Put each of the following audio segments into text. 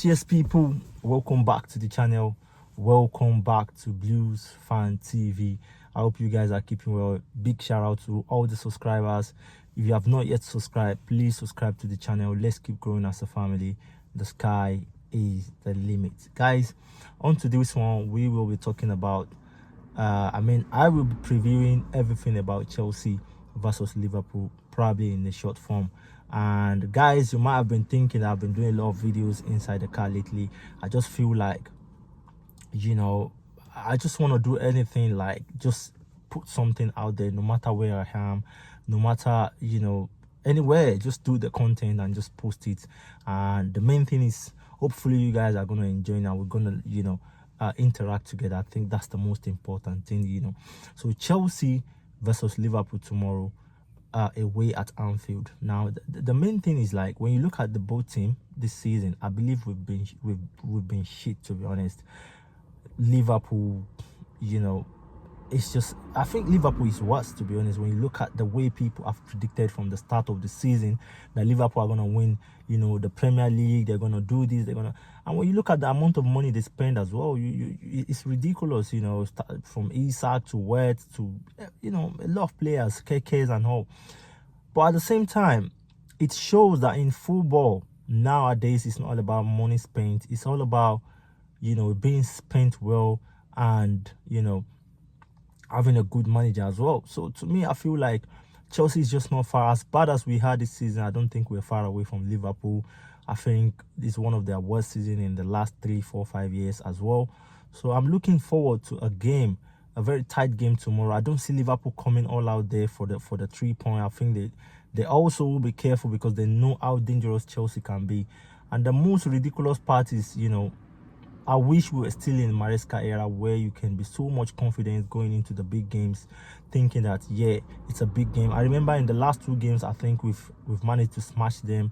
Yes, people, welcome back to the channel. Welcome back to Blues Fan TV. I hope you guys are keeping well. Big shout out to all the subscribers. If you have not yet subscribed, please subscribe to the channel. Let's keep growing as a family. The sky is the limit, guys. On to this one, we will be talking about I will be previewing everything about Chelsea versus Liverpool, probably in the short form. And guys, you might have been thinking I've been doing a lot of videos inside the car lately. I just feel like, I just want to do anything, like just put something out there, no matter where I am, no matter, anywhere, just do the content and just post it. And the main thing is, hopefully you guys are going to enjoy it, and we're going to, interact together. I think that's the most important thing, So Chelsea versus Liverpool tomorrow, away at Anfield. Now the main thing is, like, when you look at the both team this season, I believe we've been shit, to be honest. Liverpool, it's just, I think Liverpool is worse, to be honest. When you look at the way people have predicted from the start of the season that Liverpool are going to win, the Premier League, they're going to do this, and when you look at the amount of money they spend as well, it's ridiculous, from Isak to Wirtz to, a lot of players, KKs and all. But at the same time, it shows that in football nowadays, it's not all about money spent. It's all about, being spent well, and, having a good manager as well. So to me, I feel like Chelsea is just not far. As bad as we had this season, I don't think we're far away from Liverpool. I think this is one of their worst seasons in the last 3, 4, 5 years as well. So I'm looking forward to a very tight game tomorrow. I don't see Liverpool coming all out there for the 3 point. I think they also will be careful because they know how dangerous Chelsea can be. And the most ridiculous part is, I wish we were still in the Maresca era, where you can be so much confident going into the big games, thinking that, yeah, it's a big game. I remember in the last 2 games, I think we've managed to smash them.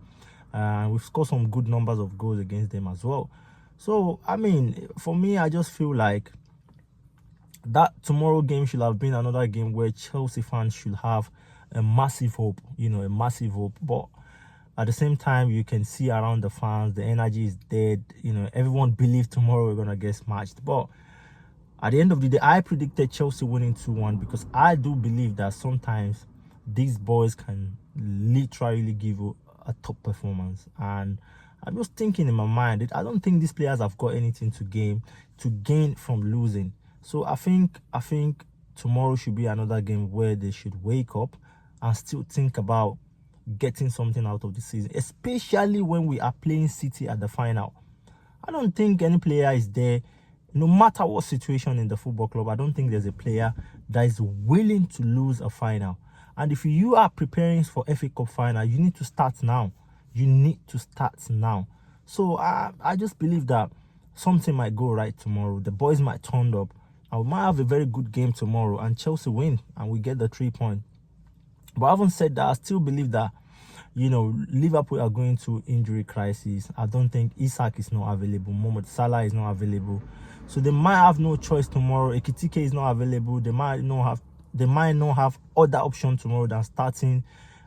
We've scored some good numbers of goals against them as well. So, I mean, for me, I just feel like that tomorrow game should have been another game where Chelsea fans should have a massive hope, a massive hope. But at the same time, you can see around the fans, the energy is dead. Everyone believes tomorrow we're going to get smashed. But at the end of the day, I predicted Chelsea winning 2-1 because I do believe that sometimes these boys can literally give you a top performance. And I'm just thinking in my mind, I don't think these players have got anything to gain from losing. So I think tomorrow should be another game where they should wake up and still think about getting something out of the season, especially when we are playing City at the final. I don't think any player is there, no matter what situation in the football club. I don't think there's a player that is willing to lose a final. And if you are preparing for FA Cup final, you need to start now. So I just believe that something might go right tomorrow. The boys might turn up, and we might have a very good game tomorrow, and Chelsea win, and we get the 3 point. But having said that, I still believe that, Liverpool are going through injury crisis. I don't think Isak is not available. Mohamed Salah is not available. So they might have no choice tomorrow. Ekitike is not available. They might not have other option tomorrow than starting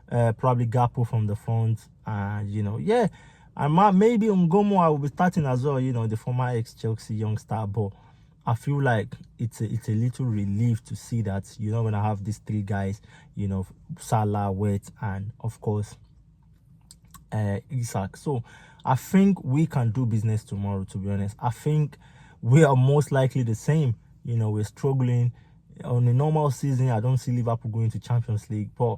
probably Gakpo from the front. And, maybe Ngomo I will be starting as well, the former ex-Chelsea youngster. But I feel like it's a little relief to see that you're not going to have these 3 guys, Salah, Wirtz, and of course Isak. So I think we can do business tomorrow, to be honest. I think we are most likely the same. We're struggling. On a normal season, I don't see Liverpool going to Champions League, but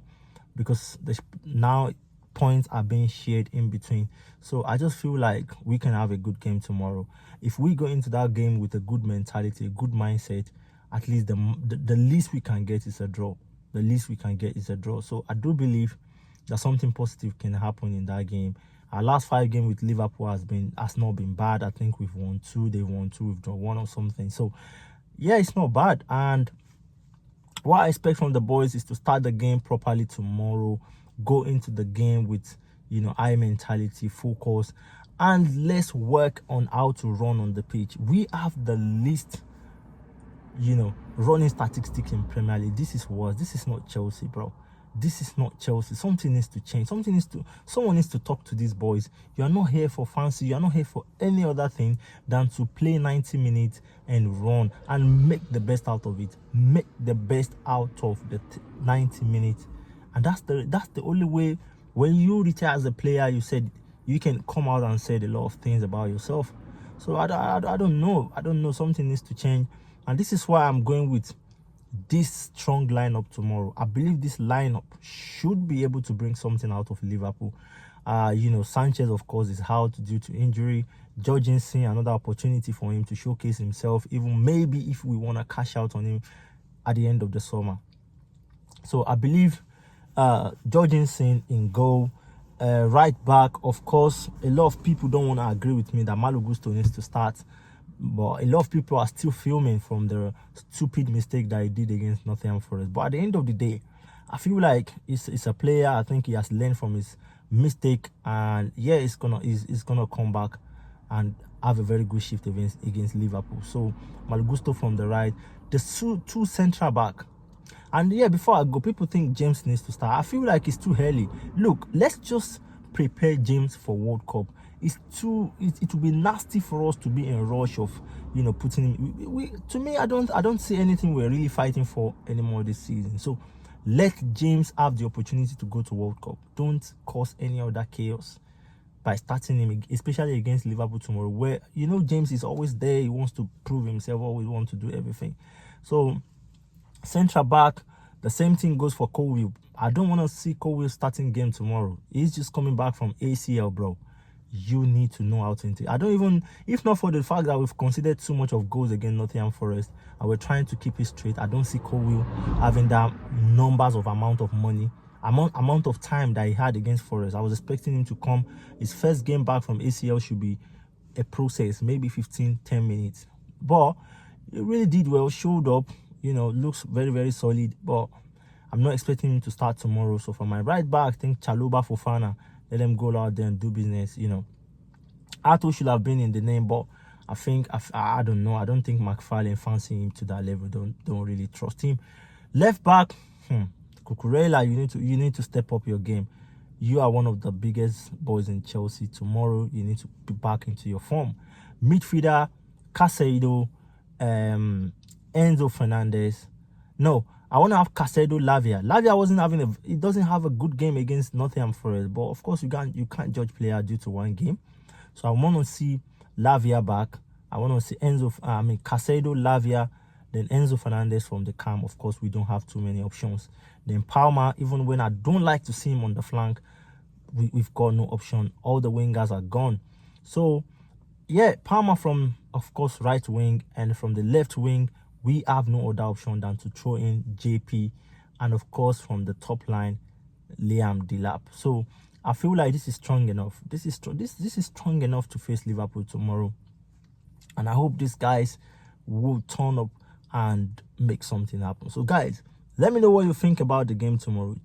because now points are being shared in between. So I just feel like we can have a good game tomorrow. If we go into that game with a good mentality, a good mindset, at least the least we can get is a draw. So I do believe that something positive can happen in that game. Our last 5 games with Liverpool has not been bad. I think we've won 2, they've won 2, we've drawn 1 or something. So yeah, it's not bad. And what I expect from the boys is to start the game properly tomorrow, go into the game with, high mentality, focus, and let's work on how to run on the pitch. We have the least, running statistics in Premier League. This is worse. This is not Chelsea, bro. This is not Chelsea. Something needs to change. Someone needs to talk to these boys. You are not here for fancy. You are not here for any other thing than to play 90 minutes and run and make the best out of it. Make the best out of the 90 minutes. And that's the only way. When you retire as a player, you said you can come out and say a lot of things about yourself. So I don't know. Something needs to change. And this is why I'm going with this strong lineup tomorrow. I believe this lineup should be able to bring something out of Liverpool. Sanchez, of course, is out due to injury. Jorgensen, another opportunity for him to showcase himself, even maybe if we want to cash out on him at the end of the summer. So I believe Jorgensen in goal. Right back, of course, a lot of people don't want to agree with me that Malo Gusto needs to start. But a lot of people are still filming from the stupid mistake that he did against Nottingham Forest. But at the end of the day, I feel like it's a player. I think he has learned from his mistake, and yeah, he's gonna come back and have a very good shift against Liverpool. So Malo Gusto from the right, the two central back. And yeah, before I go, people think James needs to start. I feel like it's too early. Look, let's just prepare James for World Cup. It will be nasty for us to be in a rush of putting him. To me, I don't see anything we're really fighting for anymore this season. So let James have the opportunity to go to World Cup. Don't cause any other chaos by starting him, especially against Liverpool tomorrow, where James is always there. He wants to prove himself, always wants to do everything. So central back, the same thing goes for Colwill. I don't want to see Colwill starting game tomorrow. He's just coming back from ACL, bro. You need to know how to integrate. If not for the fact that we've considered too much of goals against Nottingham Forest and we're trying to keep it straight, I don't see Colwill having that amount of money, amount of time that he had against Forest. I was expecting him to come. His first game back from ACL should be a process, maybe 10 minutes. But he really did well, showed up, looks very, very solid. But I'm not expecting him to start tomorrow. So for my right back, I think Chalobah, Fofana, let them go out there and do business. Ato should have been in the name, but I don't know. I don't think McFarlane fancy him to that level. Don't really trust him. Left back, Cucurella, you need to step up your game. You are one of the biggest boys in Chelsea. Tomorrow, you need to be back into your form. Midfielder, Casado, Enzo Fernandez. No, I want to have Casado, Lavia. Lavia he doesn't have a good game against Nottingham Forest, but of course you can't judge player due to one game. So I want to see Lavia back. I want to see Casado, Lavia, then Enzo Fernandez from the camp. Of course, we don't have too many options. Then Palmer, even when I don't like to see him on the flank, we've got no option. All the wingers are gone. So yeah, Palmer from, of course, right wing, and from the left wing, we have no other option than to throw in JP, and of course from the top line, Liam Delap. So I feel like this is strong enough. This is strong enough to face Liverpool tomorrow, and I hope these guys will turn up and make something happen. So guys, let me know what you think about the game tomorrow.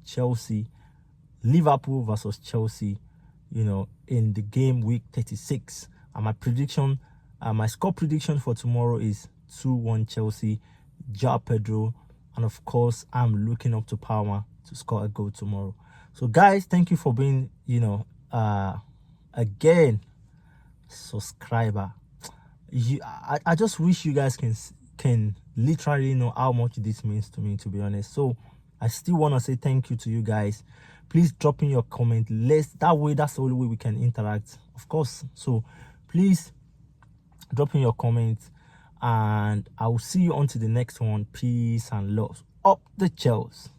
Liverpool versus Chelsea, in the game week 36. And my score prediction for tomorrow is 2-1 Chelsea, João Pedro, and of course I'm looking up to Palmer to score a goal tomorrow. So guys, thank you for being again subscriber. I just wish you guys can literally know how much this means to me, to be honest. So I still want to say thank you to you guys. Please drop in your comment. That's the only way we can interact, of course. So please drop in your comments, and I will see you on to the next one. Peace and love. Up the Chelsea.